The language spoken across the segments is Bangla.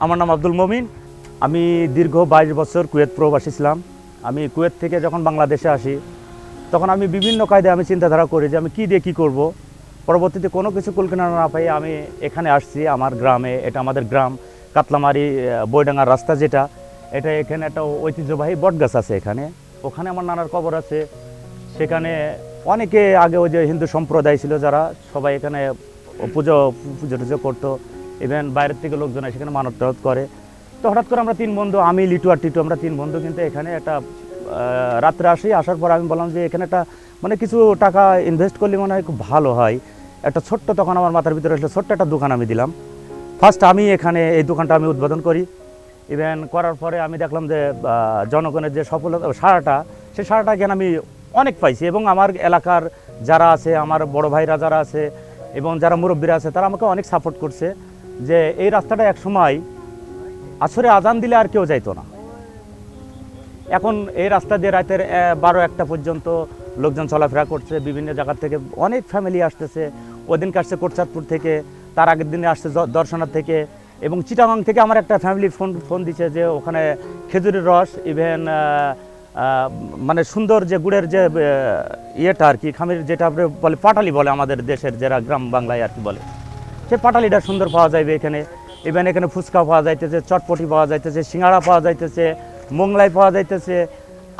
আমার নাম আব্দুল মমিন। আমি দীর্ঘ 22 বছর কুয়েত প্রবাসী ছিলাম। আমি কুয়েত থেকে যখন বাংলাদেশে আসি তখন আমি বিভিন্ন কায়দায় আমি চিন্তাধারা করি যে আমি কী দিয়ে কী করব। পরবর্তীতে কোনো কিছু কুলকিনারা না পাই আমি এখানে আসছি আমার গ্রামে। এটা আমাদের গ্রাম কাতলামারি বইডাঙ্গার রাস্তা যেটা, এটা এখানে একটা ঐতিহ্যবাহী বটগাছ আছে এখানে। ওখানে আমার নানার কবর আছে। সেখানে অনেকে আগে ওই যে হিন্দু সম্প্রদায় ছিল যারা সবাই এখানে পুজো টুজো করতো। ইভেন বাইরের থেকে লোকজন সেখানে মানত টানত করে। তো হঠাৎ করে আমরা 3 বন্ধু, আমি লিটু আর টিটু, আমরা 3 বন্ধু কিন্তু এখানে একটা রাত্রে আসার পর আমি বললাম যে এখানে একটা মানে কিছু টাকা ইনভেস্ট করলে মনে হয় খুব ভালো হয়। একটা ছোট্ট, তখন আমার মাথার ভিতরে আসলে ছোট্ট একটা দোকান আমি দিলাম। ফার্স্ট আমি এখানে এই দোকানটা আমি উদ্বোধন করি। ইভেন করার পরে আমি দেখলাম যে জনগণের যে সফলতা সাড়াটা, সেই সাড়াটা এখানে আমি অনেক পাইছি। এবং আমার এলাকার যারা আছে, আমার বড় ভাইরা যারা আছে এবং যারা মুরব্বীরা আছে, তারা আমাকে অনেক সাপোর্ট করছে যে এই রাস্তাটা এক সময় আসরে আজান দিলে আর কেউ যাইতো না। এখন এই রাস্তা দিয়ে রাতের 12-1টা পর্যন্ত লোকজন চলাফেরা করছে। বিভিন্ন জায়গা থেকে অনেক ফ্যামিলি আসতেছে। ওদিনকে আসছে কোটচাঁদপুর থেকে, তার আগের দিনে আসছে দর্শনা থেকে এবং চিটাগাং থেকে। আমার একটা ফ্যামিলি ফোন দিচ্ছে যে ওখানে খেজুরের রস, ইভেন মানে সুন্দর যে গুড়ের যে ইয়েটা আর কি, খামির যেটা বলে পাটালি বলে আমাদের দেশের যারা গ্রাম বাংলায় আর কি বলে, সেই পাটালিটা সুন্দর পাওয়া যাবে এখানে। ইভেন এখানে ফুচকা পাওয়া যাইতেছে, চটপটি পাওয়া যাইতেছে, সিঙ্গাড়া পাওয়া যাইতেছে, মোংলাই পাওয়া যাইতেছে,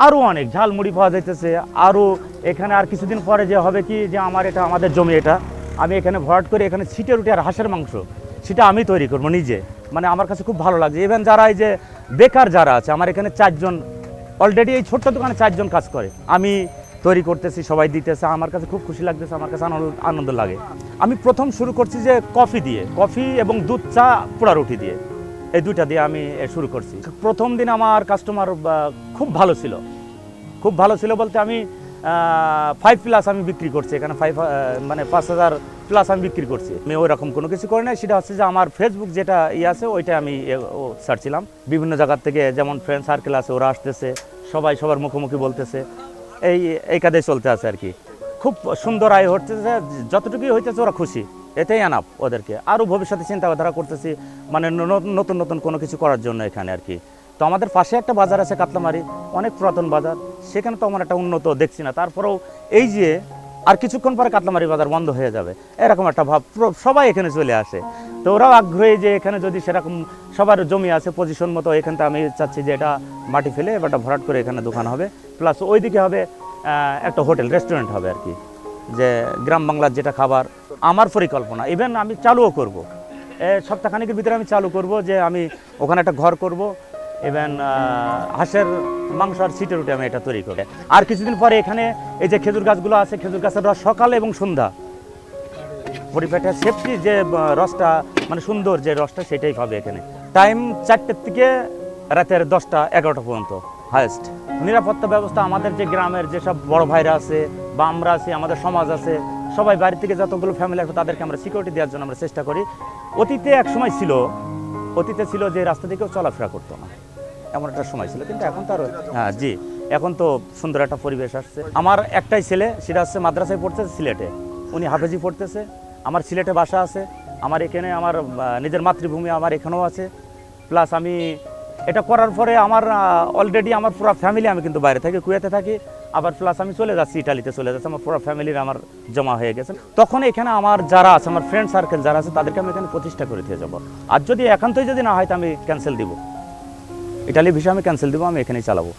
আরও অনেক ঝালমুড়ি পাওয়া যাইতেছে। আরও এখানে আর কিছুদিন পরে যে হবে কি, যে এটা আমাদের জমি, এটা আমি এখানে ভরাট করে এখানে ছিটে রুটি আর হাঁসের মাংস সেটা আমি তৈরি করবো নিজে। মানে আমার কাছে খুব ভালো লাগছে। ইভেন যারা এই যে বেকার যারা আছে, আমার এখানে 4 জন অলরেডি এই ছোট্ট দোকানে 4 জন কাজ করে, আমি তৈরি করতেছি, সবাই দিতেছে। আমার কাছে খুব খুশি লাগতেছে, আমার কাছে আনন্দ লাগে। আমি প্রথম শুরু করছি যে কফি এবং দুধ চা পোড়া রুটি দিয়ে, এই 2টা দিয়ে আমি শুরু করছি। প্রথম দিন আমার কাস্টমার খুব ভালো ছিল। খুব ভালো ছিল বলতে আমি 5+ আমি বিক্রি করছি এখানে। 5,000+ আমি বিক্রি করছি। আমি ওই রকম কোনো কিছু করি না। সেটা হচ্ছে যে আমার ফেসবুক যেটা আছে ওইটা আমি ছাড়ছিলাম বিভিন্ন জায়গার থেকে, যেমন ফ্রেন্ড সার্কেল আছে, ওরা আসতেছে, সবাই সবার মুখোমুখি বলতেছে, এই কাজে চলতে আছে আর কি। খুব সুন্দর আয় হচ্ছে, যতটুকুই হইতেছে ওরা খুশি, এটাই আনাপ ওদেরকে। আরও ভবিষ্যতে চিন্তাধারা করতেছি মানে নতুন নতুন কোনো কিছু করার জন্য এখানে আর কি। তো আমাদের পাশে একটা বাজার আছে কাতলামারি, অনেক পুরাতন বাজার, সেখানে তো আমার একটা উন্নত দেখছি না। তারপরেও এই যে আর কিছুক্ষণ পরে কাতলামারি বাজার বন্ধ হয়ে যাবে এরকম একটা ভাব, সবাই এখানে চলে আসে। তো ওরাও আগ্রহী যে এখানে যদি সেরকম সবার জমি আছে পজিশন মতো, এখানটা আমি চাচ্ছি যে এটা মাটি ফেলে এবারটা ভরাট করে এখানে দোকান হবে, প্লাস ওইদিকে হবে একটা হোটেল রেস্টুরেন্ট হবে আর কি, যে গ্রাম বাংলার যেটা খাবার। আমার পরিকল্পনা, ইভেন আমি চালুও করব, সপ্তাহখানেকের ভিতরে আমি চালু করব যে আমি ওখানে একটা ঘর করব। ইভেন হাঁসের মাংস আর ছিটে রুটি আমি এটা তৈরি করে। আর কিছুদিন পরে এখানে এই যে খেজুর গাছগুলো আছে, খেজুর গাছের রস সকাল এবং সন্ধ্যা পরিপেটে সেফটি যে রসটা, মানে সুন্দর যে রসটা, সেটাই পাবে এখানে। টাইম 4টের থেকে রাতের 10টা-11টা পর্যন্ত হায়েস্ট। নিরাপত্তা ব্যবস্থা আমাদের যে গ্রামের যেসব বড় ভাইরা আছে বা আমরা আছি, আমাদের সমাজ আছে, সবাই বাড়ি থেকে যতগুলো ফ্যামিলি আছে তাদেরকে আমরা সিকিউরিটি দেওয়ার জন্য আমরা চেষ্টা করি। অতীতে ছিল যে রাস্তা থেকেও চলাফেরা করতো না, এমন একটা সময় ছিল, কিন্তু এখন তো আর জি এখন তো সুন্দর একটা পরিবেশ আসছে। আমার একটাই ছেলে, সেটা হচ্ছে মাদ্রাসায় পড়তেছে সিলেটে, উনি হাফেজি পড়তেছে। আমার সিলেটে বাসা আছে, আমার এখানে আমার নিজের মাতৃভূমি আমার এখানেও আছে। প্লাস আমি এটা করার পরে আমার অলরেডি আমার পুরো ফ্যামিলি, আমি কিন্তু বাইরে থাকি, কুয়েতে থাকি, আবার প্লাস আমি চলে যাচ্ছি ইটালিতে চলে যাচ্ছি, আমার পুরো ফ্যামিলির আমার জমা হয়ে গেছে। তখন এখানে আমার যারা আছে, আমার ফ্রেন্ড সার্কেল যারা আছে, তাদেরকে আমি এখানে প্রতিষ্ঠা করে দিয়ে যাবো। আর যদি একান্তই যদি না হয় তো আমি ক্যান্সেল দিব, ইটালি ভিসা আমি ক্যান্সেল দিব, আমি এখানেই চালাবো।